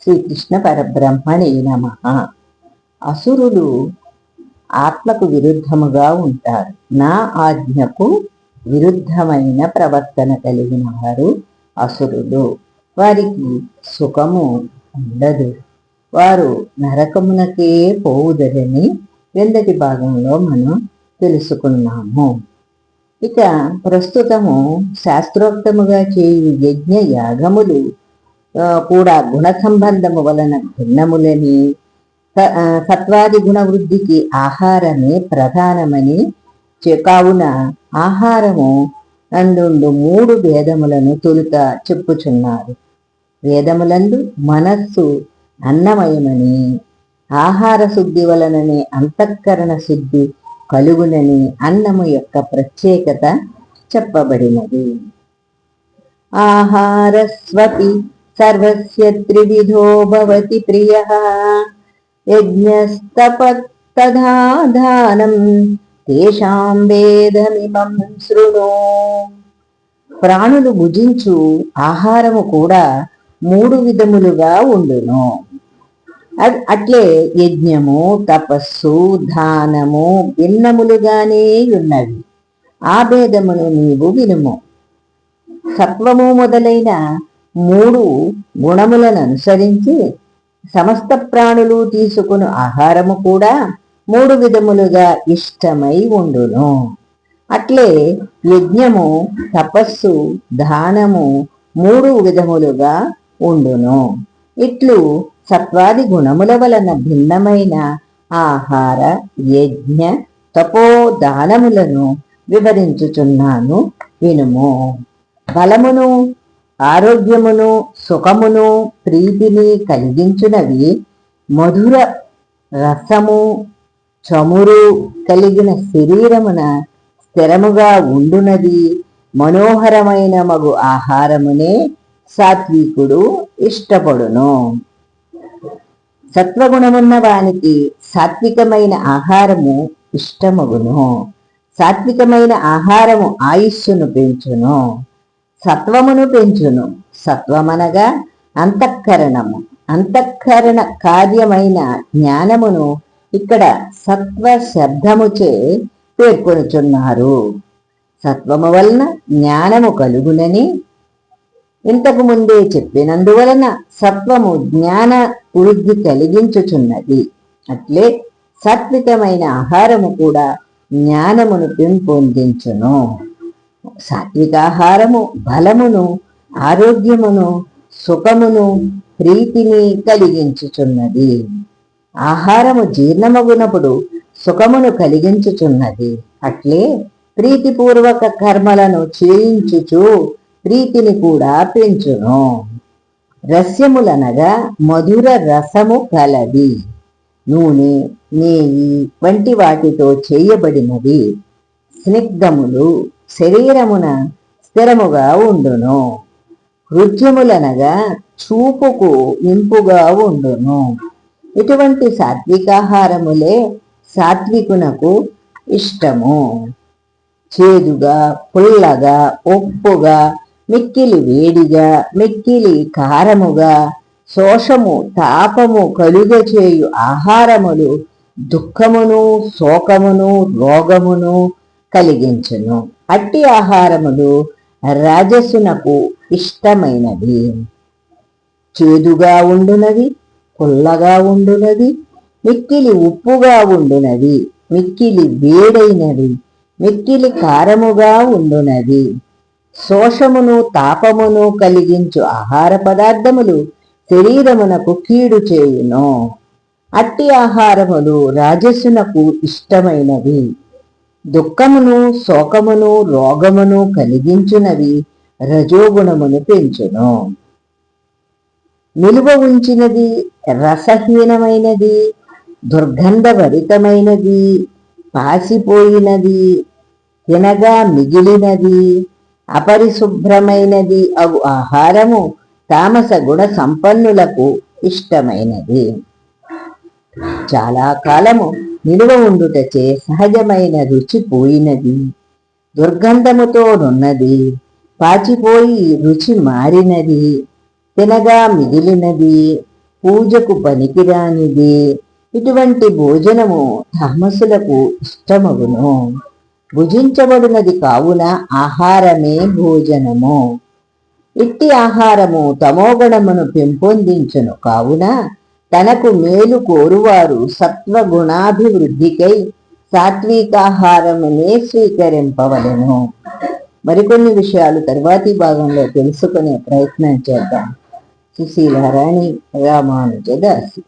శ్రీకృష్ణ పరబ్రహ్మణే నమః. అసురులు ఆత్మకు విరుద్ధముగా ఉంటారు. నా ఆజ్ఞకు విరుద్ధమైన ప్రవర్తన కలిగిన వారు అసురులు. వారికి సుఖము ఉండదు. వారు నరకమునకే పోవుదరని క్రిందటి భాగంలో మనం తెలుసుకున్నాము. ఇక ప్రస్తుతము శాస్త్రోక్తముగా చేయు యజ్ఞ యాగములు కూడా గుణ సంబంధము వలన భిన్నములని, సత్వాది గుణ వృద్ధికి ఆహారమే ప్రధానమని కావున ఆహారము అందుండు 3 వేదములను తొలుత చెప్పుచున్నారు. వేదములందు మనస్సు అన్నమయమని, ఆహార శుద్ధి వలననే అంతఃకరణ శుద్ధి కలుగునని అన్నము యొక్క ప్రత్యేకత చెప్పబడినది. ఆహారస్వపి సర్వస్య త్రివిధో భవతి ప్రియః యజ్ఞస్తపస్తథా దానం తేషాం వేదమిమం శృణు. ప్రాణులు భుజించు ఆహారము కూడా 3 విధములుగా ఉండును. అట్లే యజ్ఞము, తపస్సు, దానము భిన్నములుగానే ఉన్నవి. ఆ భేదమును నీవు వినుము. సత్వము మొదలైన 3 గుణములను అనుసరించి సమస్త ప్రాణులు తీసుకుని ఆహారము కూడా 3 విధములుగా ఇష్టమై ఉండును. అట్లే యజ్ఞము, తపస్సు, దానము 3 విధములుగా ఉండును. ఇట్లు సత్వాది గుణముల వలన భిన్నమైన ఆహార, యజ్ఞ, తపో దానములను వివరించుచున్నాను వినుము. బలమును, ఆరోగ్యమును, సుఖమును, ప్రీతిని కలిగించునవి మధుర రసము, చమురు కలిగిన శరీరమున స్థిరముగా ఉండునది మనోహరమైన మగు ఆహారమునే సాత్వికుడు ఇష్టపడును. సత్వగుణమున్న వానికి సాత్వికమైన ఆహారము ఇష్టమగును. సాత్వికమైన ఆహారము ఆయుస్సును పెంచును, సత్వమును పెంచును. సత్వమనగా అంతఃకరణము. అంతఃకరణ కార్యమైన జ్ఞానమును ఇక్కడ సత్వ శబ్దముచే పేర్కొనుచున్నారు. సత్వము వలన జ్ఞానము కలుగునని ఇంతకు ముందే చెప్పినందువలన సత్వము జ్ఞాన వృద్ధి కలిగించుచున్నది. అట్లే సాత్వికమైన ఆహారము కూడా జ్ఞానమును పెంపొందించును. సాత్వికాహారము బలమును, ఆరోగ్యమును, సుఖమును, ప్రీతిని కలిగించుచున్నది. ఆహారము జీర్ణమగునప్పుడు సుఖమును కలిగించుచున్నది. అట్లే ప్రీతిపూర్వక కర్మలను చేయించుచు ప్రీతిని కూడా పెంచును. రస్యములనగా మధుర రసము కలది. నూనె, నేయి వంటి వాటితో చేయబడినది. స్నిగ్ధములు శరీరమున స్థిరముగా ఉండును. హృద్యములనగా చూపుకు ఇంపుగా ఉండును. ఇటువంటి సాత్వికాహారములే సాత్వికునకు ఇష్టము. చేదుగా, పుల్లగా, ఉప్పుగా, మిక్కిలి వేడిగా, మిక్కిలి కారముగా, శోషము, తాపము కలుగచేయు ఆహారములు దుఃఖమును, శోకమును, రోగమును కలిగించును. అట్టి ఆహారములు రాజసునకు ఇష్టమైనది. చేదుగా ఉండునది, పుల్లగా ఉండునది, మిక్కిలి ఉప్పుగా ఉండునది, మిక్కిలి వేడైనది, మిక్కిలి కారముగా ఉండునది. శోషమును, తాపమును కలిగించు ఆహార పదార్థములు శరీరమునకు కీడు చేయును. అట్టి ఆహారములు రాజసునకు ఇష్టమైనవి. దుఃఖమును, శోకమును, రోగమును కలిగించునవి రజోగుణమును పెంచును. నిలువ ఉంచినది రసహీనమైనది, దుర్గంధభరితమైనది, పాసిపోయినది, తినగా మిగిలినది, అపరిశుభ్రమైనది అగు ఆహారము తామస గుణ సంపన్నులకు ఇష్టమైనది. చాలా కాలము నిలువ ఉండుటచే సహజమైన రుచి పోయినది, దుర్గంధముతోనున్నది, పాచిపోయి రుచి మారినది, తినగా మిగిలినది, పూజకు పనికిరానిది. ఇటువంటి భోజనము తామసులకు ఇష్టమగును. భుజించబడినది కావున ఆహారమే భోజనము. ఇట్టి ఆహారము తమోగుణమును పెంపొందించును కావున తనకు మేలు కోరువారు సత్వగుణాభివృద్ధికై సాత్వికాహారమునే స్వీకరింపవలెను. మరికొన్ని విషయాలు తరువాతి భాగంలో తెలుసుకునే ప్రయత్నం చేద్దాం. సుశీలారాణి రామానుజదాసి.